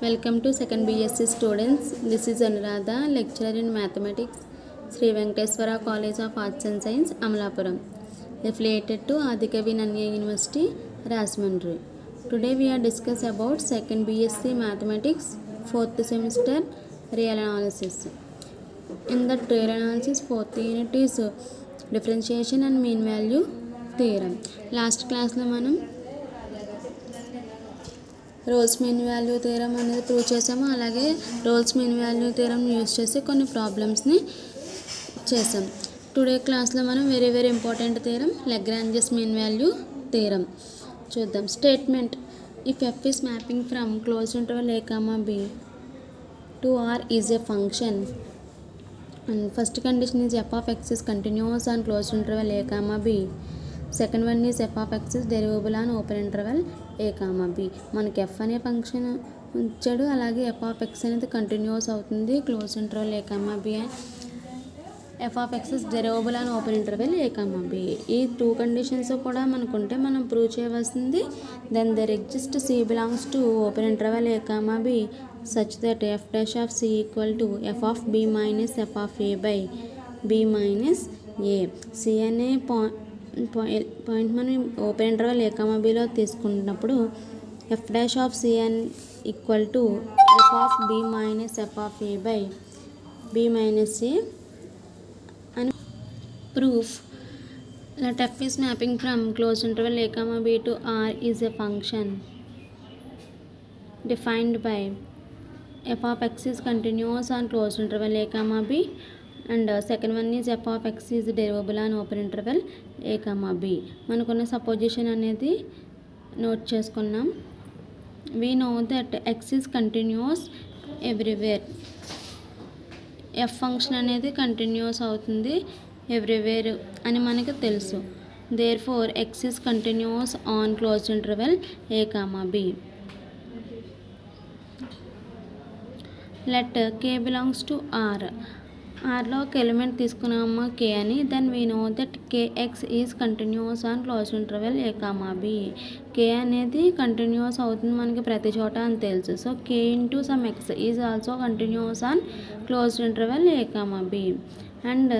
Welcome to second BSc students. This is Anuradha, lecturer in mathematics, Sri Venkateswara College of Arts and Science, Amalapuram, affiliated to Adikavi Nanya University, Rajahmundry. Today we are discuss about second BSc mathematics, fourth semester, real analysis. In the real analysis, fourth unit is differentiation and mean value theorem. Last class lo manam Rolle's mean value theorem అనేది prove చేసాము. అలాగే Rolle's mean value theorem use చేసి కొన్ని ప్రాబ్లమ్స్ని చేసాం. Today క్లాస్లో మనం very important theorem Lagrange's mean value theorem చూద్దాం. Statement if f is mapping from closed interval A comma b to R is a function and first condition is f of x is continuous on close interval A comma b. Second one is f of X is derivable on open interval A comma B. మనకి F అనే function ఉంచాడు, అలాగే F of X అనేది continuous అవుతుంది close interval A comma B. F of X is derivable on open interval A comma B. ఈ two conditions కూడా మనకుంటే మనం ప్రూవ్ చేయవలసింది then there exist C belongs to open interval A comma B such that F dash of C equal to F of B minus F of A by b minus a. C అనే point మనం open interval ఏ comma బిలో తీసుకున్నప్పుడు f dash of సిఎన్ equal to F of B minus F of A by b minus a అని proof. That f is mapping from closed interval A comma b to R is a function defined by f of x is continuous on close interval A comma B and second one is f of x is derivable on open interval A comma b. మనకున్న supposition అనేది note చేసుకున్నాం. We know that x is continuous everywhere. F function అనేది continuous అవుతుంది everywhere అని మనకు తెలుసు. Therefore x is continuous on close interval A comma b. Let k belongs to R. ఆర్లో ఒక ఎలిమెంట్ తీసుకున్నాము కే అని. Then we know that k x is continuous on close interval A comma b. K అనేది continuous అవుతుంది మనకి ప్రతి చోట అని తెలుసు. So K into some X is also continuous on close interval A comma B. And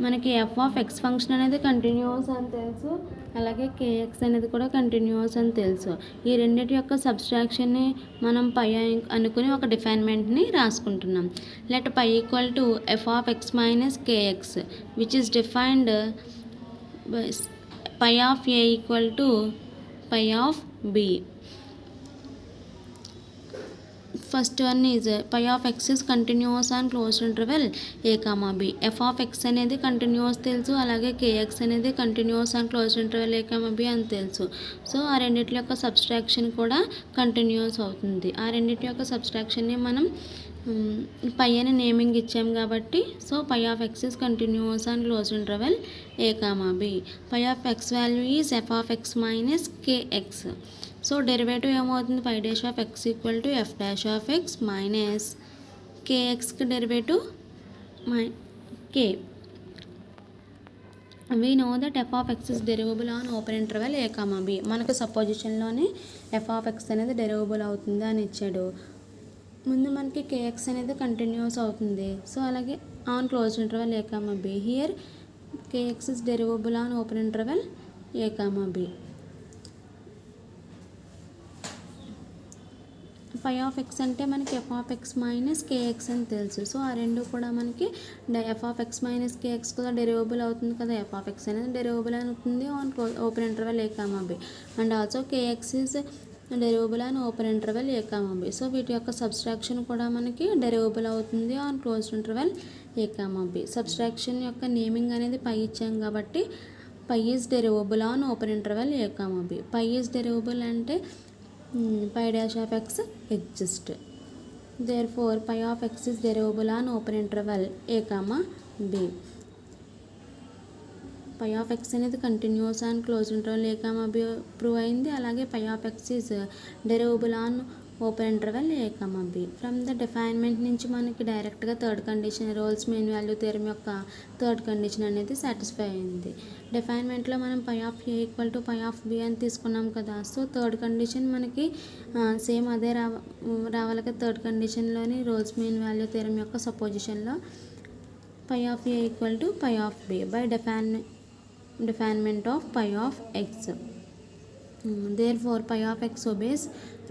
మనకి F of X function అనేది continuous అని తెలుసు, అలాగే కేఎక్స్ అనేది కూడా కంటిన్యూస్ అని తెలుసు. ఈ రెండింటి యొక్క సబ్స్ట్రాక్షన్ని మనం పై అనుకుని ఒక డిఫైన్మెంట్ని రాసుకుంటున్నాం. Let pi equal to F of x minus k x which is defined pi of a equal to pi of b. First one is pi of X is continuous on close interval a comma B. F of X అనేది continuous తెలుసు, అలాగే k x అనేది continuous on close interval a comma b అని తెలుసు. So ఆ రెండింటి యొక్క subtraction కూడా కంటిన్యూస్ అవుతుంది. ఆ రెండింటి యొక్క సబ్స్ట్రాక్షన్ని మనం పై అని నేమింగ్ ఇచ్చాం కాబట్టి so pi of X is continuous on close interval a comma b. Pi of x value is f of x minus k x. So derivative ఏమవుతుంది pi dash of x equal to f dash of x minus కేఎక్స్కి derivative k. We know that f of X is derivable on open interval a comma b. మనకు సపోజిషన్లోనే f of X అనేది derivable అవుతుంది అని ఇచ్చాడు. ముందు మనకి kx అనేది కంటిన్యూస్ అవుతుంది. సో అలాగే on close interval a comma b. Here k x is derivable on open interval a comma b. Pi of x అంటే మనకి F of x minus k x అని తెలుసు. సో ఆ రెండు కూడా మనకి F of x minus k x కూడా డెరివబుల్ అవుతుంది కదా. ఎఫ్ ఆఫ్ ఎక్స్ అనేది డెరివబుల్ అవుతుంది on open interval a comma B and also k x is derivable on open interval a comma b. So వీటి యొక్క సబ్స్ట్రాక్షన్ కూడా మనకి డెరివబుల్ అవుతుంది on close interval a comma b. Subtraction యొక్క naming అనేది pi ఇచ్చాం కాబట్టి pi is derivable on open interval a comma b. Pi is derivable అంటే pi dash of x exist. Therefore pi of X is derivable on open interval a comma b. Pi of X అనేది continuous on close interval a comma b prove అయింది. అలాగే pi of x is derivable on open interval a, b. From the definement నుంచి మనకి డైరెక్ట్గా third condition Rolle's mean value theorem యొక్క third condition అనేది satisfy అయింది. డిఫైన్మెంట్లో మనం pi of a equal to pi of b అని తీసుకున్నాం కదా. సో థర్డ్ కండిషన్ మనకి సేమ్ అదే రావాలి కదా. థర్డ్ కండిషన్లోని రోల్స్ మీన్ వాల్యూ థియరం యొక్క సపోజిషన్లో pi of a equal to pi of b by definement of pi of x. therefore pi of x obeys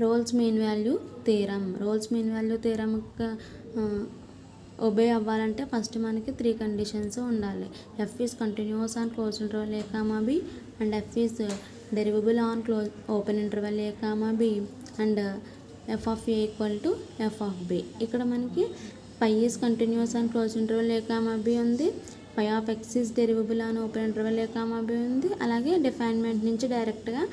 Rolle's mean value theorem. Rolle's mean value theorem obey అవ్వాలంటే first మనకి 3 conditions ఉండాలి. F is continuous on close interval a, b and f is derivable on open interval a, b and f of a equal to F of b. ఇక్కడ మనకి pi is continuous on close interval a, b ఉంది. పై of x is derivable on open interval a, b ఉంది. అలాగే definement నుంచి డైరెక్ట్గా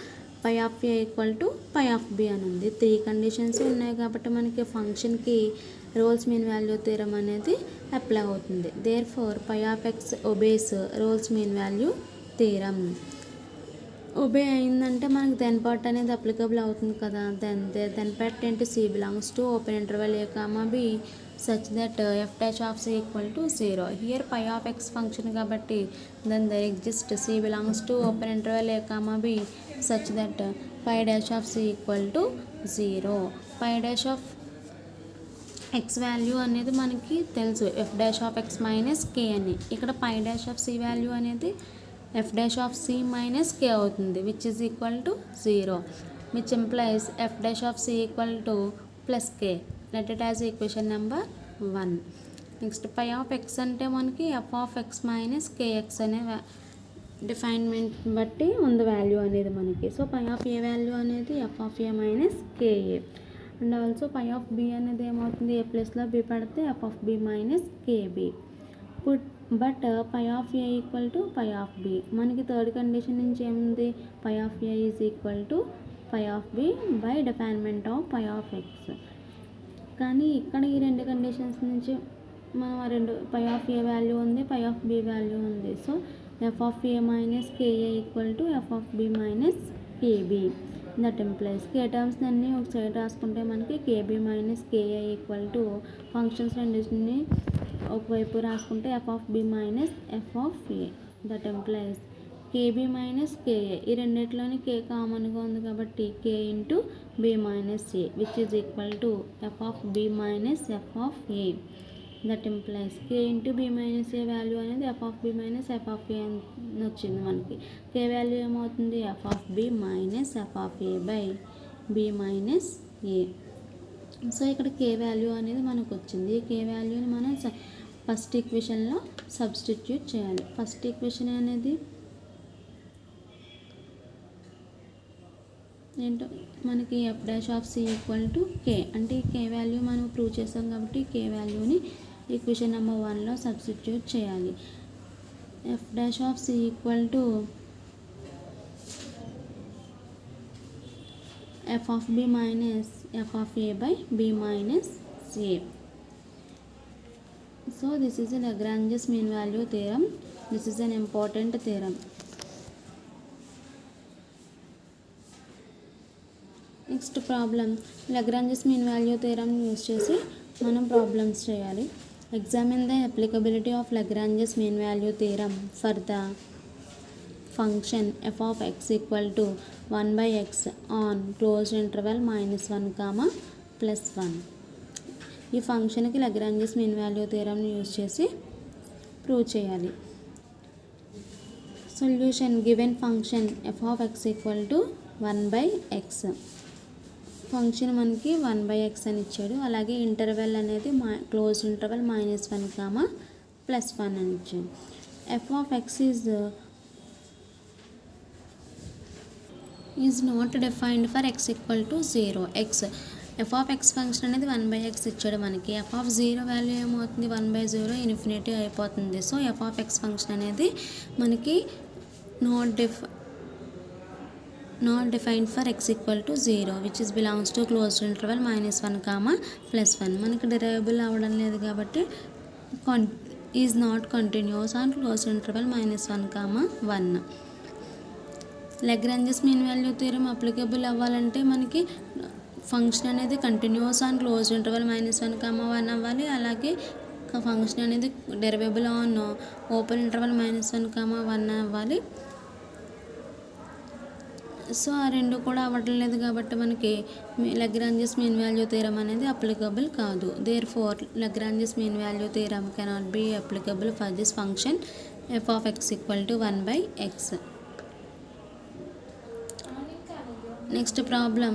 pi of a equal to pi of b అని ఉంది. 3 conditions ఉన్నాయి కాబట్టి మనకి ఫంక్షన్కి రోల్స్ మీన్ వాల్యూ థియరం అనేది అప్లై అవుతుంది. Therefore phi of x obeys Rolle's mean value theorem. Obey అయిందంటే మనకి దెన్ పార్ట్ అనేది అప్లికబుల్ అవుతుంది కదా. దెన్ పార్ట్ ఏంటి, c belongs to open interval a, b such that f dash of c equal to 0. Here pi of x function కాబట్టి then there exists c belongs to open interval a, b such that pi dash of c equal to 0. pi dash of x value అనేది మనకి తెలుసు f dash of x minus k అని. ఇక్కడ pi dash of c value అనేది f dash of c minus k అవుతుంది which is equal to 0 which implies f dash of c equal to plus k. let it as equation number 1. Next phi of x అంటే మనకి F of x minus k x అనే definement బట్టి ఉంది value అనేది మనకి. So pi of a value అనేది f of a minus k a and also phi of b అనేది ఏమవుతుంది, ఏ ప్లేస్లో బి పెడితే f of B minus k b. But phi of a equal to pi of b. మనకి third condition నుంచి ఏముంది, phi of a is equal to pi of b by definement of pi of x. కానీ ఇక్కడ ఈ 2 conditions నుంచి మనం ఆ 2 పై of a value ఉంది, పై ఆఫ్ బి వాల్యూ ఉంది. So f of a minus k a equal to F of B minus k b. That implies k terms అన్నీ ఒక సైడ్ రాసుకుంటే మనకి k b minus k a equal to functions రెండింటిని ఒకవైపు రాసుకుంటే f of B minus F of a. That implies k b minus k a. ఈ రెండిట్లోని k కామన్గా ఉంది కాబట్టి k into b minus a which is equal to F of B minus F of a. That implies k into b minus a value అనేది f of B minus F of a అని వచ్చింది మనకి. K value ఏమవుతుంది, f of B minus F of A by b minus a. So ఇక్కడ k value అనేది మనకు వచ్చింది. ఈ కే వాల్యూని మనం ఫస్ట్ ఈక్వేషన్లో సబ్స్టిట్యూట్ చేయాలి. ఫస్ట్ ఈక్వేషన్ అనేది ఏంటో మనకి f dash of C equal to k. అంటే ఈ కే వాల్యూ మనం ప్రూవ్ చేసాం కాబట్టి కే వాల్యూని ఈక్వేషన్ నెంబర్ 1లో సబ్స్టిట్యూట్ చేయాలి. F dash of C equal to F of B minus F of A by b minus a. So this is a Lagrange's mean value theorem. This is an important theorem. Next problem, Lagrange's mean value theorem use చేసి మనం problems చేయాలి. Examine the applicability of Lagrange's mean value theorem for the function f of x equal to 1/x on closed interval -1, +1. ఈ ఫంక్షన్కి Lagrange's mean value theorem use చేసి prove చేయాలి. Solution, given function f of x equal to 1/x. Function మనకి 1/x అని ఇచ్చాడు. అలాగే interval అనేది close interval -1, +1 అని ఇచ్చాడు. F of x is not defined for X equal to 0. F of X function అనేది 1/x ఇచ్చాడు మనకి. ఎఫ్ ఆఫ్ 0 వాల్యూ ఏమవుతుంది, 1/0 ఇన్ఫినిటీ అయిపోతుంది. So f of X function అనేది మనకి not defined for x equal to 0 which is belongs to closed interval -1, +1. మనకి derivable అవ్వడం లేదు కాబట్టి is not continuous on closed interval -1, 1. Lagrange's mean value theorem applicable అవ్వాలంటే మనకి ఫంక్షన్ అనేది కంటిన్యూస్ ఆన్ క్లోజ్డ్ ఇంటర్వల్ -1, 1 అవ్వాలి. అలాగే ఫంక్షన్ అనేది డెరివేబుల్ ఆన్ ఓపెన్ ఇంటర్వల్ -1, 1 అవ్వాలి. సో ఆ రెండు కూడా అవ్వడం లేదు కాబట్టి మనకి లాగ్రాంజెస్ మీన్ వాల్యూ థీరం అనేది అప్లికబుల్ కాదు. Therefore Lagrange's mean value theorem cannot be applicable for this function f(x) = 1/x. Next problem,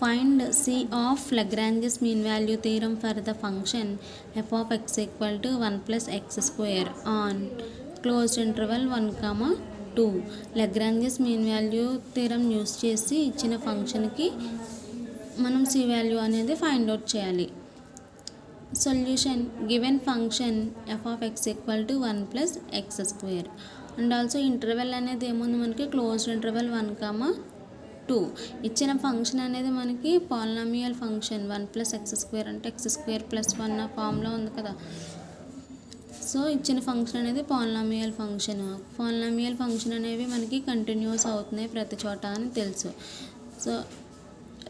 find C of Lagrange's mean value theorem for the function f(x) = 1 + x² on closed interval 1, 2. Lagrange's mean value theorem use చేసి ఇచ్చిన ఫంక్షన్కి మనం C value అనేది find out చేయాలి. Solution, given function f(x) = 1 + x². And also interval అనేది ఏముంది మనకి closed interval 1, 2. ఇచ్చిన ఫంక్షన్ అనేది మనకి పాలినామియల్ ఫంక్షన్ 1 + x² అంటే x² + 1 ఫామ్లో ఉంది కదా. సో ఇచ్చిన ఫంక్షన్ అనేది పాలినామియల్ ఫంక్షన్ అనేవి మనకి కంటిన్యూస్ అవుతున్నాయి ప్రతి చోట అని తెలుసు. So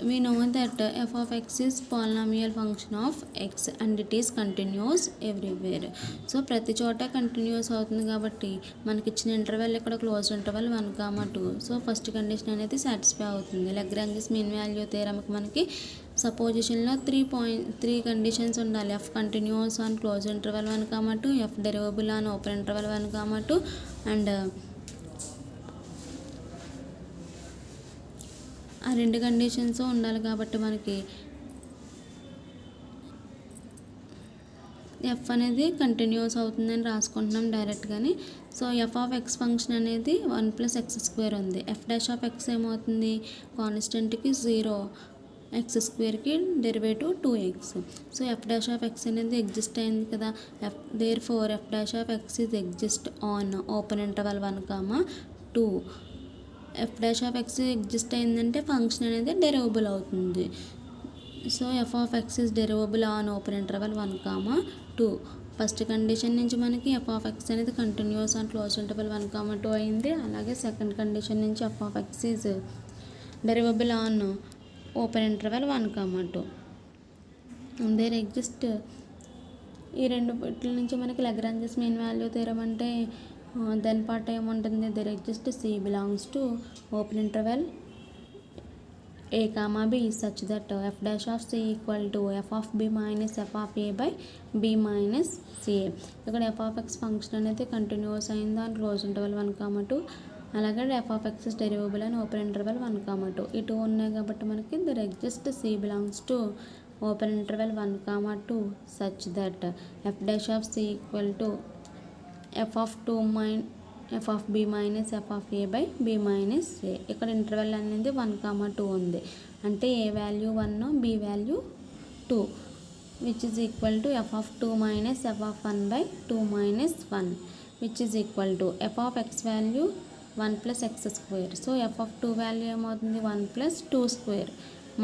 we know that f(x) is polynomial function of x and it is continuous everywhere. So ప్రతి చోట కంటిన్యూస్ అవుతుంది కాబట్టి మనకి ఇచ్చిన ఇంటర్వెల్ ఇక్కడ closed interval 1, 2. So first condition అనేది సాటిస్ఫై అవుతుంది. లాగ్రాంజెస్ మీన్ వాల్యూ థియరంకి మనకి సపోజిషన్లో 3 కండిషన్స్ ఉండాలి. f continuous on closed interval 1, 2, f derivable on open interval 1, 2 and ఆ రెండు కండిషన్స్ ఉండాలి కాబట్టి మనకి ఎఫ్ అనేది కంటిన్యూస్ అవుతుందని రాసుకుంటున్నాం డైరెక్ట్గాని. సో f(x) ఫంక్షన్ అనేది 1 + x² ఉంది. f'(x) ఏమవుతుంది, కాన్స్టెంట్కి 0, x²కి డెరివేటివ్ 2x. సో f'(x) అనేది ఎగ్జిస్ట్ అయింది కదా. Therefore f'(x) is exist on open interval 1, 2. f'(x) exist అయిందంటే ఫంక్షన్ అనేది డెరివబుల్ అవుతుంది. So f(x) is derivable on open interval 1, 2. First condition నుంచి మనకి f(x) అనేది కంటిన్యూస్ ఆన్ క్లోజ్ ఇంటర్వల్ 1, 2 అయింది. అలాగే సెకండ్ కండిషన్ నుంచి f(x) is derivable on open interval 1, 2. There exist ఈ రెండు వీటి నుంచి మనకి లాగ్రాంజెస్ మీన్ వాల్యూ థియరం అంటే దెన్ పార్ట్ ఏముంటుంది, there exist C belongs to open interval a, b such that f'(c) = f(b) - f(a/b - c). ఇక్కడ f(x) function అనేది continuous అయింది ఆన్ క్లోజ్ ఇంటర్వెల్ 1, 2. అలాగే f(x) డెరివబుల్ అని ఓపెన్ ఇంటర్వెల్ 1, 2. ఈ 2 ఉన్నాయి కాబట్టి మనకి there exist C belongs to open interval 1, 2 such that f'(c) = f(b) - f(a/b - a). ఇక్కడ ఇంటర్వెల్ అనేది 1, 2 ఉంది. అంటే a value 1, b value 2, which is equal to f(2) - f(1/2 - 1, which is equal to f(x) value 1 + x². So f(2) value ఏమవుతుంది, 1 + 2²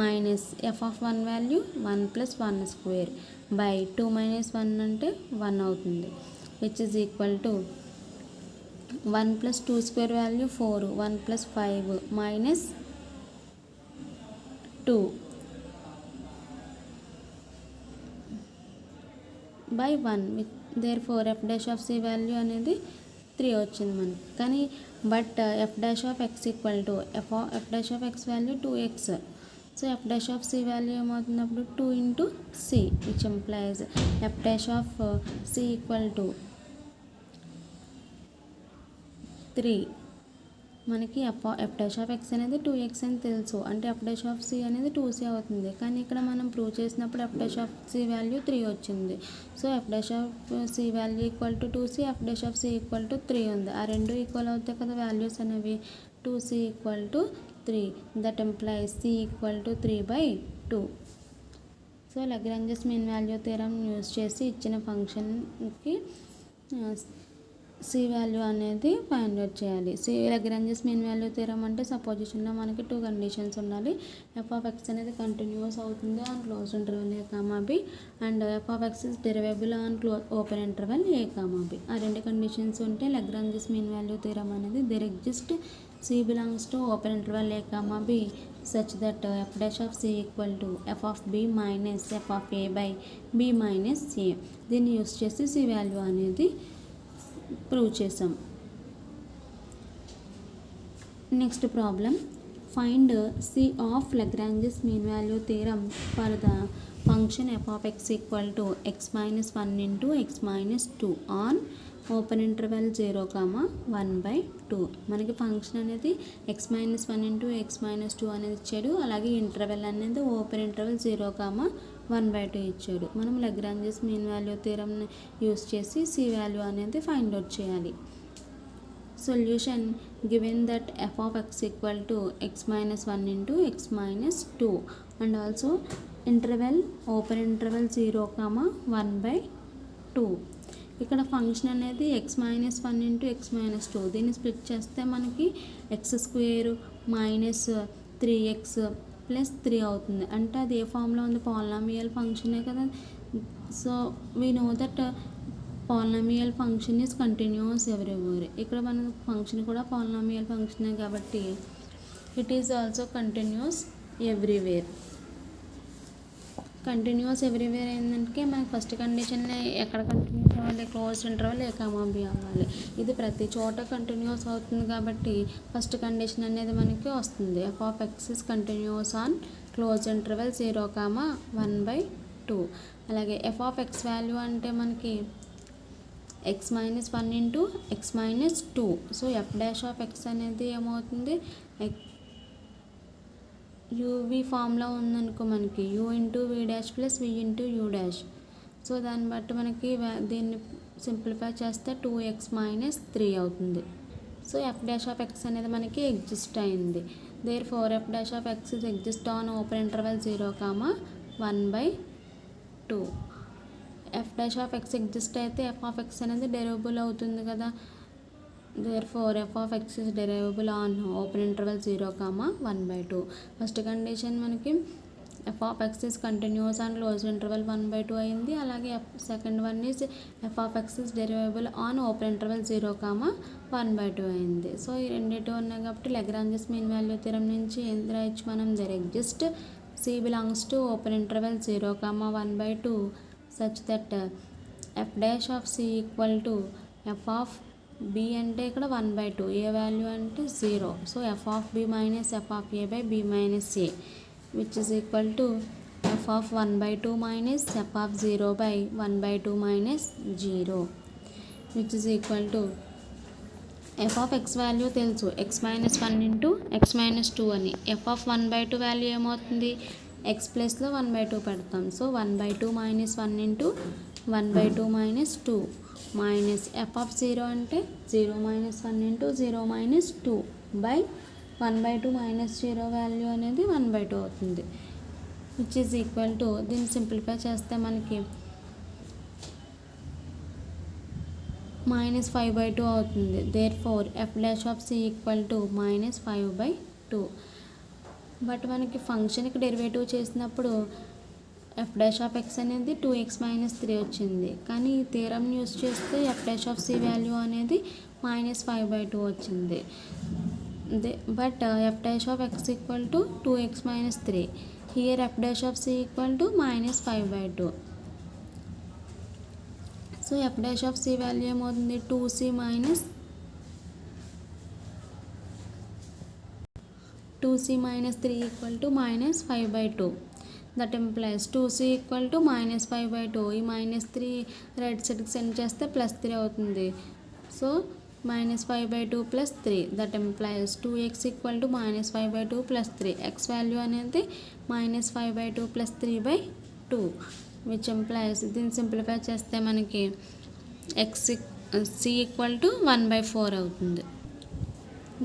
minus f(1) value 1 + 1² by 2 - 1 అంటే 1 అవుతుంది. which is equal to 1 + 2² value 4, 1 + 5 minus 2 by 1. Therefore f'(c) value అనేది 3 వచ్చింది మనకి. కానీ but f'(x) f'(x) value 2x. So f'(c) value ఏమవుతుంది అప్పుడు 2 × c, which implies f'(c) = 3. మనకి f'(x) అనేది 2x అని తెలుసు. అంటే f'(c) అనేది 2c అవుతుంది. కానీ ఇక్కడ మనం ప్రూవ్ చేసినప్పుడు f'(c) వాల్యూ 3 వచ్చింది. So f'(c) value = 2c, f'(c) = 3 ఉంది. ఆ రెండు ఈక్వల్ అవుతాయి కదా వాల్యూస్ అనేవి. 2c = 3. That implies c = 3/2. So Lagrange's mean value theorem use చేసి ఇచ్చిన ఫంక్షన్కి C వాల్యూ అనేది ఫైండ్ అవుట్ చేయాలి. లాగ్రాంజెస్ మీన్ వాల్యూ థియరం అంటే సపోజిషన్లో మనకి 2 కండిషన్స్ ఉండాలి. f(x) అనేది కంటిన్యూస్ అవుతుంది on close interval a, b and f(x) is derivable on open interval a, b. ఆ రెండు కండిషన్స్ ఉంటే లాగ్రాంజెస్ మీన్ వాల్యూ థియరం అనేది there exist C belongs to open interval a, b such that f dash of c equal to f of b minus f of a by b minus a. దీన్ని use చేసి c value అనేది prove చేసాం. Next problem, find c of Lagrange's mean value theorem for the function f of x equal to x minus 1 into x minus 2 on open interval 0,1/2. మనకి function అనేది x minus 1 into x minus 2 అనేది ఇచ్చాడు. అలాగే interval అనేది open interval 0,1/2 ఇచ్చాడు. మనం Lagrange's mean value థియరమ్ని use చేసి c value అనేది ఫైండ్ అవుట్ చేయాలి. Solution, given that f of x equal to x minus 1 into x minus 2 and also interval open interval 0,1/2. ఇక్కడ ఫంక్షన్ అనేది x minus 1 into x minus 2. దీన్ని split చేస్తే మనకి x square minus 3x plus 3 అవుతుంది. అంటే అది ఏ ఫామ్లో ఉంది? పాలినామియల్ ఫంక్షనే కదా. So we know that polynomial function is continuous everywhere. ఇక్కడ మన ఫంక్షన్ కూడా పాలినామియల్ ఫంక్షనే కాబట్టి it is also continuous everywhere. Continuous everywhere ఏంటంటే మనకి ఫస్ట్ కండిషన్ ఎక్కడ కంటిన్యూస్ అవ్వాలి? క్లోజ్ ఇంటర్వల్ a, b అవ్వాలి. ఇది ప్రతి చోట కంటిన్యూస్ అవుతుంది కాబట్టి ఫస్ట్ కండిషన్ అనేది మనకి వస్తుంది. f of x is continuous on close interval 0,1/2. అలాగే f of x వాల్యూ అంటే మనకి x minus 1 into x minus 2. So f dash of x అనేది ఏమవుతుంది? యూవి ఫామ్లో ఉందనుకో మనకి u into v dash plus v into u dash. So దాన్ని బట్టి మనకి దీన్ని సింప్లిఫై చేస్తే 2x మైనస్ 3 అవుతుంది. So f dash of x అనేది మనకి ఎగ్జిస్ట్ అయింది. Therefore f dash of x is exist on open interval 0,1/2. f dash of x exist అయితే f ఆఫ్ x అనేది డెరివబుల్ అవుతుంది కదా. Therefore f of x is derivable on open interval 0,1/2. First condition మనకి f of x is continuous on closed interval 1/2 అయింది. అలాగే second one is f of x is derivable on open interval 0,1/2 అయింది. So ఈ రెండింటి ఉన్నాయి కాబట్టి లగ్రాంజెస్ mean value theorem నుంచి ఏం రాయొచ్చు మనం? There exist c belongs to open interval 0,1/2 such that f dash of c equal to f of b అంటే ఇక్కడ 1/2, ఏ వాల్యూ అంటే 0. So f of b minus f of a by b minus a which is equal to f of 1/2 minus f of 0 by 1/2 minus 0 which is equal to f of x value తెలుసు, x minus 1 into x minus 2 అని. f of 1/2 value ఏమవుతుంది? x ప్లస్లో 1/2 పెడతాం. So 1/2 minus 1 into 1/2 minus 2 minus f of 0 అంటే 0 minus 1 into 0 minus 2 by 1/2 minus 0 value అనేది 1/2 అవుతుంది. Which is equal to, దీన్ని simplify చేస్తే మనకి మైనస్ 5/2 అవుతుంది. Therefore f dash of c equal to minus 5/2. But మనకి ఫంక్షన్కి డెరివేటివ్ చేసినప్పుడు f డాష్ ఆఫ్ x అనేది 2x మైనస్ 3 వచ్చింది. కానీ ఈ థియరమ్ని యూస్ చేస్తే f dash of c value అనేది మైనస్ 5/2 వచ్చింది. But f dash of x equal to 2x minus 3. Here f dash of c equal to minus 5/2. So f dash of c value ఏమవుతుంది? 2c minus 3 equal to minus 5/2. That implies 2c equal to minus 5/2. ఈ minus 3 right సైడ్కి send చేస్తే plus 3 అవుతుంది. So minus 5/2 plus 3 that implies 2x equal to minus 5/2 plus 3. x value అనేది minus 5/2 plus 3/2 which implies, దీన్ని simplify చేస్తే మనకి c equal to 1/4 అవుతుంది.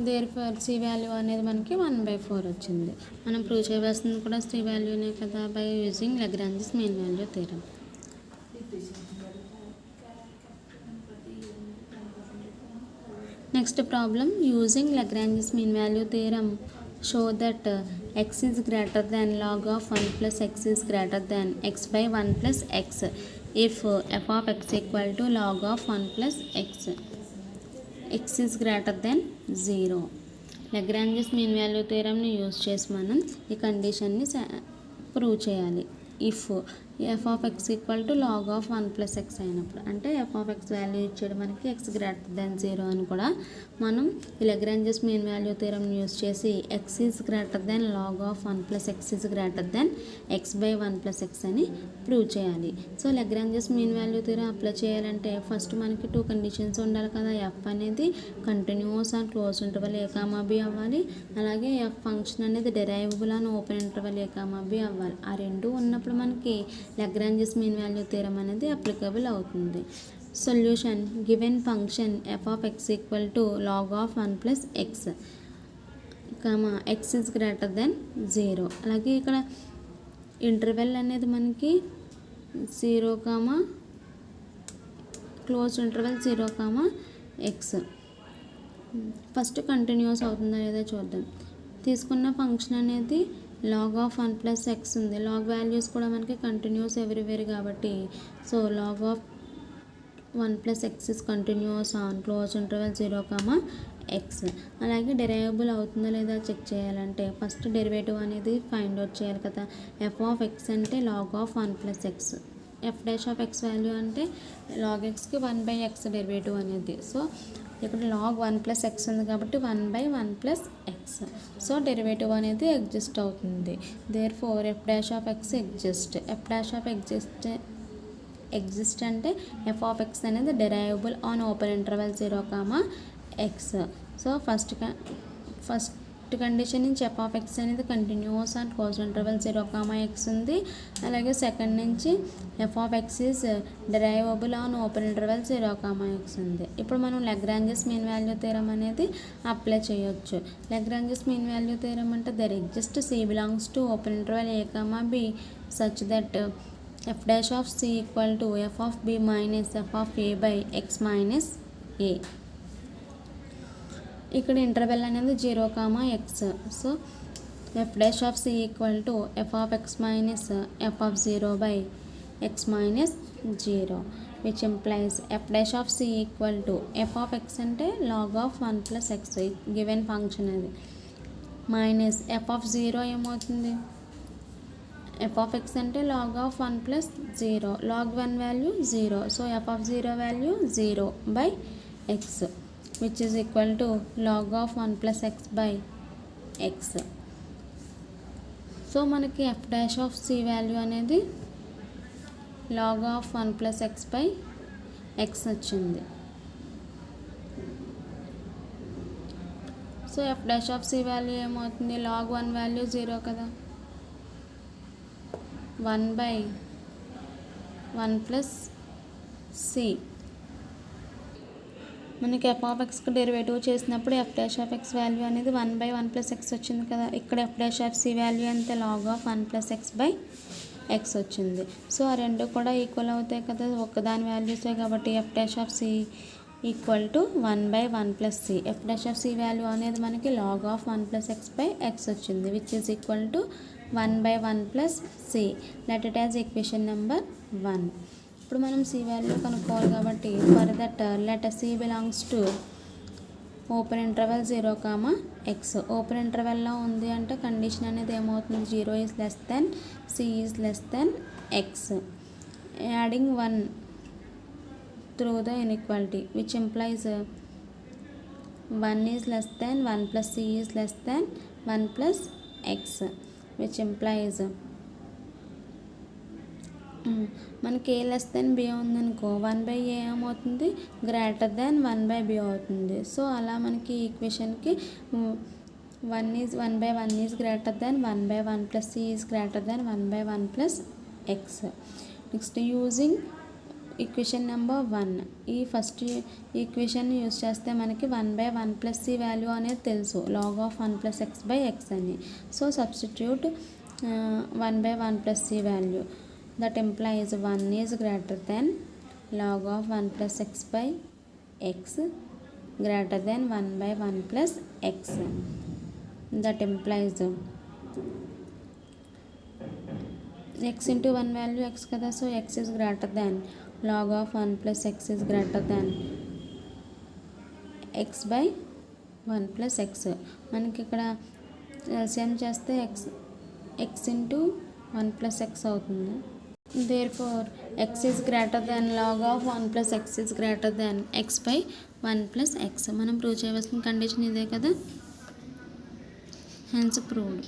There for c value అనేది మనకి 1/4 వచ్చింది. మనం ప్రూవ్ చేయవలసింది కూడా c వాల్యూనే కదా, by using Lagrange's mean value theorem. Next problem, using Lagrange's mean value theorem show that x is greater than log of 1 plus x is greater than x by 1 plus x if f of x equal to log of 1 plus x is greater than 0. Lagrange's mean value థియరంని use చేసి మనం ఈ కండిషన్ని prove చేయాలి. If f of x equal to log of 1 + x అయినప్పుడు, అంటే f of x value ఇచ్చాడు మనకి x గ్రేటర్ దెన్ 0 అని కూడా మనం ఈ లగ్రాంజెస్ మీన్ వాల్యూ థియరంని యూజ్ చేసి x is greater than log of 1 + x is greater than x/1 + x అని ప్రూవ్ చేయాలి. So Lagrange's mean value theorem apply చేయాలంటే ఫస్ట్ మనకి 2 కండిషన్స్ ఉండాలి కదా. ఎఫ్ అనేది continuous on close interval a, b అవ్వాలి, అలాగే ఎఫ్ ఫంక్షన్ అనేది derivable on open interval a, b అవ్వాలి. ఆ రెండు ఉన్నప్పుడు మనకి లగ్రాంజెస్ మీన్ వాల్యూ థియరం అనేది అప్లికబుల్ అవుతుంది. Solution given function f of x equal to log of 1 + x, x is greater than 0. అలాగే ఇక్కడ ఇంటర్వెల్ అనేది మనకి 0, close interval 0, x. First continuous అవుతుందో లేదో చూద్దాం. తీసుకున్న ఫంక్షన్ అనేది లాగ్ ఆఫ్ 1 + x ఉంది. లాగ్ వాల్యూస్ కూడా మనకి కంటిన్యూస్ ఎవ్రీవేర్ కాబట్టి, so log of 1 + x is continuous on close interval 0, x. అలాగే డెరైవబుల్ అవుతుందో లేదా చెక్ చేయాలంటే ఫస్ట్ డెరివేటివ్ అనేది ఫైండ్ అవుట్ చేయాలి కదా. ఎఫ్ ఆఫ్ ఎక్స్ అంటే log of 1 + x, f dash of x value అంటే లాగ్ ఎక్స్కి 1/x డెరివేటివ్ అనేది. సో ఇక్కడ లాగ్ 1 + x ఉంది కాబట్టి 1/1 + x. సో డెరివేటివ్ అనేది ఎగ్జిస్ట్ అవుతుంది. Therefore f dash of x exist. F dash of exist అంటే ఎఫ్ ఆఫ్ ఎక్స్ అనేది derivable on open interval 0, x. So first condition నుంచి ఎఫ్ ఆఫ్ ఎక్స్ అనేది continuous on close interval 0, x ఉంది. అలాగే second నుంచి f of x is derivable on open interval 0, x ఉంది. ఇప్పుడు మనం లగ్రాంజెస్ మీన్ వాల్యూ థియరం అనేది అప్లై చేయొచ్చు. లగ్రాంజెస్ మీన్ వాల్యూ థియరం అంటే there exist c belongs to open interval a, b such that F dash of c equal to F of b minus F of a/x minus a. ఇక్కడ interval అనేది 0, x. So F dash of c equal to F of x minus F of 0/x minus 0, which implies f dash of c equal to F of x అంటే log of 1 + x given function అది, minus F of 0 ఏమవుతుంది, f of x అంటే log of 1 + 0, log 1 value 0, so f of 0 value 0/x which is equal to log of 1 + x/x. So మనకి f dash of c value అనేది log of 1 + x/x వచ్చింది. So F dash of c value ఏమవుతుంది, log 1 value 0 కదా, 1/1 + c. మనకి F of ఎక్స్కి derivative చేసినప్పుడు F dash of x value అనేది 1/1 + x వచ్చింది కదా. ఇక్కడ f dash of c value అంతే లాగ్ ఆఫ్ 1 + x/x వచ్చింది. సో ఆ రెండు కూడా ఈక్వల్ అవుతాయి కదా, ఒక్కదాని వాల్యూసే కాబట్టి f dash of c equal to 1/1 + c. F dash of c value అనేది మనకి లాగ్ ఆఫ్ 1 + x/x వచ్చింది, which is equal to 1/1 + c. Let it as equation number 1. ఇప్పుడు మనం c వాల్యూ కనుక్కోవాలి కాబట్టి for that let c belongs to open interval 0, x. Open ఇంటర్వెల్లో ఉంది అంటే కండిషన్ అనేది ఏమవుతుంది, 0 is less than c is less then x, adding 1 through the inequality which implies 1 is less then 1 + c is less then 1 + x, which implies మనకి a less than b ఉందనుకో 1/a ఏమవుతుంది, greater than 1/b అవుతుంది. So అలా మనకి ఈక్వేషన్కి 1/1 is greater then 1/1 + c is greater then 1/1 + x. Next using equation number 1, ఈ first equation use చేస్తే మనకి 1/1 + c value అనేది తెలుసు, లాగ్ ఆఫ్ 1 + x/x అని. So substitute 1/1 + c value. That implies 1 is greater than log of 1 + x/x greater than 1/1 + x. That implies x into 1 value x kada, so x is greater than log of 1 + x is greater than x/x. 1 plus x. మనకి ఇక్కడ LCM చేస్తే x into 1 plus x అవుతుంది. Therefore x is greater than log of 1 plus x is greater than x by 1 plus x. మనం prove చేయవలసిన condition ఇదే కదా, hence proved.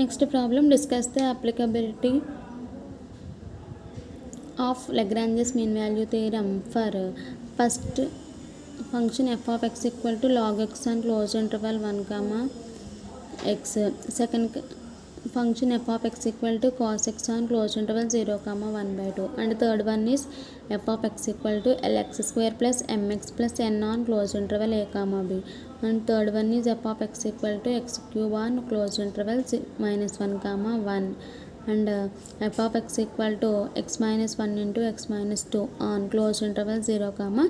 Next problem, discuss the applicability of Lagrange's mean value theorem for first function f of x equal to log x on closed interval 1 comma x, second function f of x equal to cos x on closed interval 0 comma 1 by 2, and third one is f of x equal to lx square plus mx plus n on closed interval a comma b, and third one is f of x equal to x cube on closed interval minus 1 comma 1, and f of x equal to x minus 1 into x minus 2 on closed interval 0 comma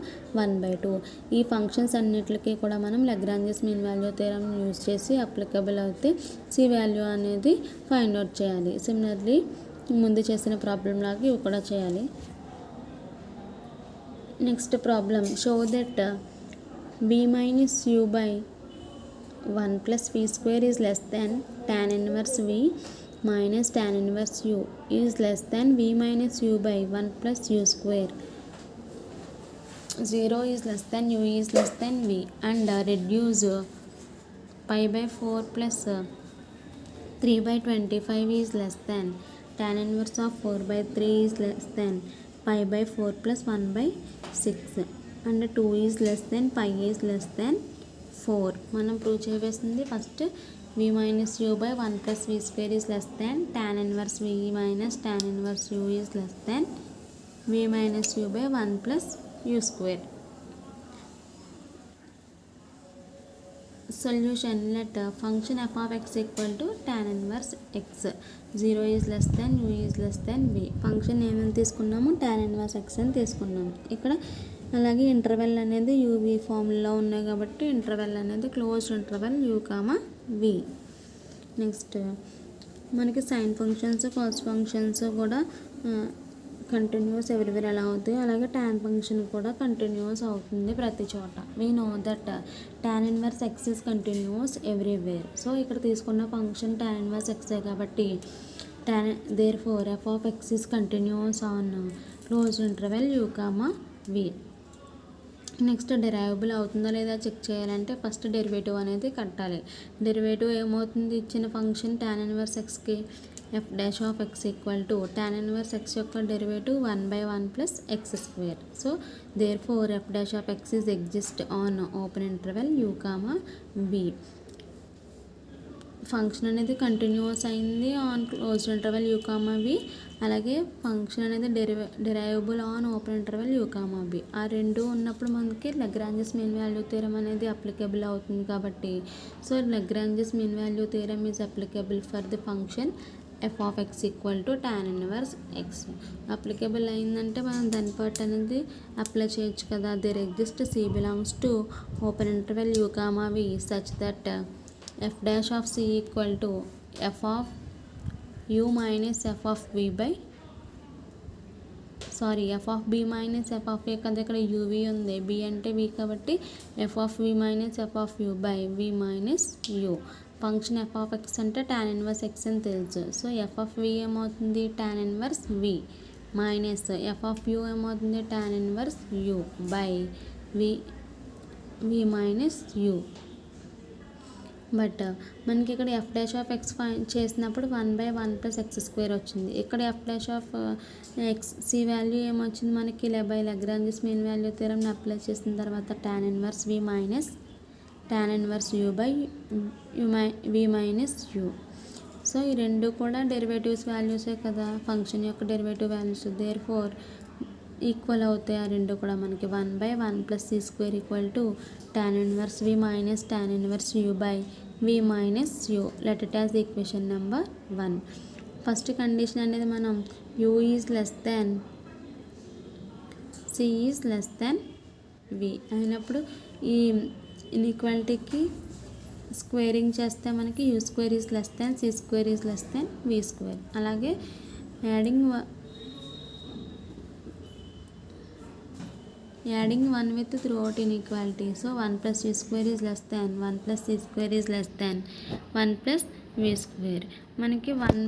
1 by 2. ఈ functions అన్నిటికీ కూడా మనం Lagrange's mean value theorem use చేసి applicable అయితే C value అనేది find out చేయాలి. Similarly ముందు చేసిన ప్రాబ్లం లాగా ఇవి కూడా చేయాలి. Next problem, show that b minus u by 1 plus v square is less than tan inverse v minus tan inverse u is less than v minus u by 1 plus u square. 0 is less than u is less than v, and reduce pi by 4 plus 3 by 25 is less than tan inverse of 4 by 3 is less than pi by 4 plus 1 by 6, and 2 is less than pi is less than 4. మనం prove చేయవలసింది first v minus u by 1 plus v square is less than tan inverse v minus tan inverse u is less than v minus u by 1 plus u square. Solution, let function f of x equal to tan inverse x, 0 is less than u is less than v. Function ఏమని తీసుకున్నాము, tan inverse x అని తీసుకున్నాము. ఇక్కడ అలాగే interval అనేది UV ఫామ్లో ఉన్నాయి కాబట్టి ఇంటర్వెల్ అనేది closed interval u comma v. Next మనకి సైన్ ఫంక్షన్స్ కాస్ ఫంక్షన్స్ కూడా కంటిన్యూస్ ఎవ్రీవేర్ ఎలా అవుతాయి, అలాగే tan ఫంక్షన్ కూడా కంటిన్యూస్ అవుతుంది ప్రతి చోట. We know that tan inverse X is continuous everywhere. So ఇక్కడ తీసుకున్న ఫంక్షన్ tan ఇన్వర్స్ ఎక్సే కాబట్టి therefore f of x is continuous on closed interval u comma v. Next derivable అవుతుందో లేదా check చేయాలంటే ఫస్ట్ డెరివేటివ్ అనేది కట్టాలి. Derivative ఏమవుతుంది, ఇచ్చిన ఫంక్షన్ tan ఇన్వర్స్ ఎక్స్కి f dash of x equal to tan inverse x యొక్క derivative 1 by 1 plus x square. So therefore f dash of x is exist on open interval u comma b. Function అనేది continuous అయింది on closed interval u comma b, అలాగే function అనేది derivable on open interval u comma b. ఆ రెండు ఉన్నప్పుడు మనకి Lagrange's mean value theorem అనేది applicable అవుతుంది కాబట్టి, so Lagrange's mean value theorem is applicable for the function f of x equal to tan inverse x. Applicable అయిందంటే మనం దాని పార్ట్ అనేది అప్లై చేయొచ్చు కదా. There exist C belongs to open interval u comma v such that f dash of c equal to f of u minus f of v by f of b minus f of a కదా, ఇక్కడ uv ఉంది, b అంటే v కాబట్టి f of v minus f of u by v minus u. Function f of x అంటే tan inverse x అని తెలుసు. సో f of v ఏమవుతుంది, tan inverse v minus f of u ఏమవుతుంది, tan inverse u by v minus u. But మనకి ఇక్కడ f dash of x find చేసినప్పుడు 1 by 1 plus x square వచ్చింది. ఇక్కడ f dash of x c value ఏమొచ్చింది మనకి, by Lagrange's mean value థియరంని apply చేసిన తర్వాత tan inverse v minus tan inverse u by v minus u. So ఈ రెండు కూడా డెరివేటివ్స్ వాల్యూసే కదా, ఫంక్షన్ యొక్క derivative values. Therefore equal అవుతాయి ఆ రెండు కూడా మనకి. 1 by 1 plus c square equal to tan inverse v minus tan inverse u by v minus u. Let it as equation number 1. First condition అనేది మనం u is less than c is less than v అయినప్పుడు ఈ ఇన్ఈక్వాలిటీకి squaring చేస్తే మనకి u square is less than c square is less than v square. అలాగే adding adding 1 with throughout inequality. So 1 plus v square is less than 1 plus c square is less than 1 plus v square. మనకి 1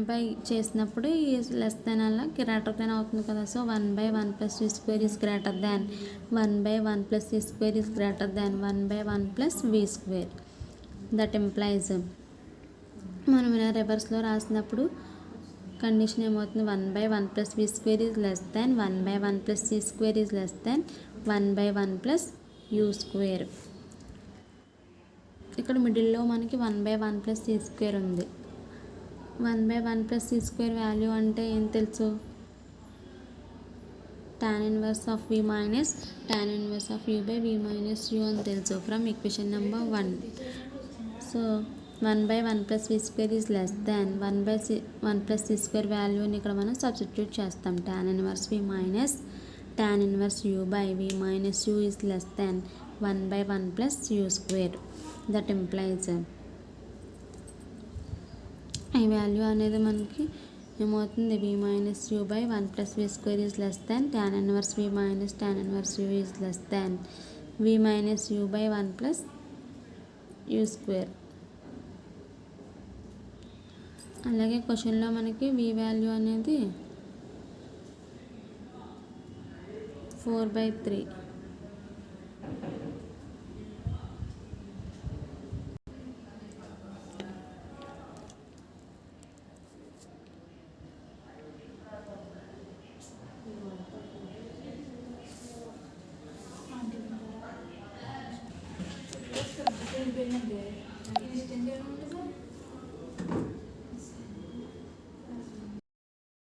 చేసినప్పుడు ఈ less than అలా greater than అవుతుంది కదా. So 1/1 plus v square is greater than 1/1 plus c square is greater than 1/1 plus v square. That implies మనం ఇలా రివర్స్లో రాసినప్పుడు కండిషన్ ఏమవుతుంది, 1/1 plus v square is less than 1/1 plus c square is less than 1/1 plus u square. ఇక్కడ మిడిల్లో మనకి 1/1 plus c square ఉంది. 1/1 plus c square value అంటే ఏం తెలుసు, tan inverse of v minus tan inverse of u by v minus u అని తెలుసు from equation number 1. So 1/1 plus v square is less than 1 plus c square వాల్యూని ఇక్కడ మనం substitute చేస్తాం. tan inverse v minus tan inverse u by v minus u is less than 1/1 plus u square. That implies ఈ value అనేది మనకి ఏమవుతుంది, v minus u by 1 plus v square is less than tan inverse v minus tan inverse u is less than v minus u by 1 plus u square. అలాగే క్వశ్చన్లో మనకి వి value అనేది 4/3.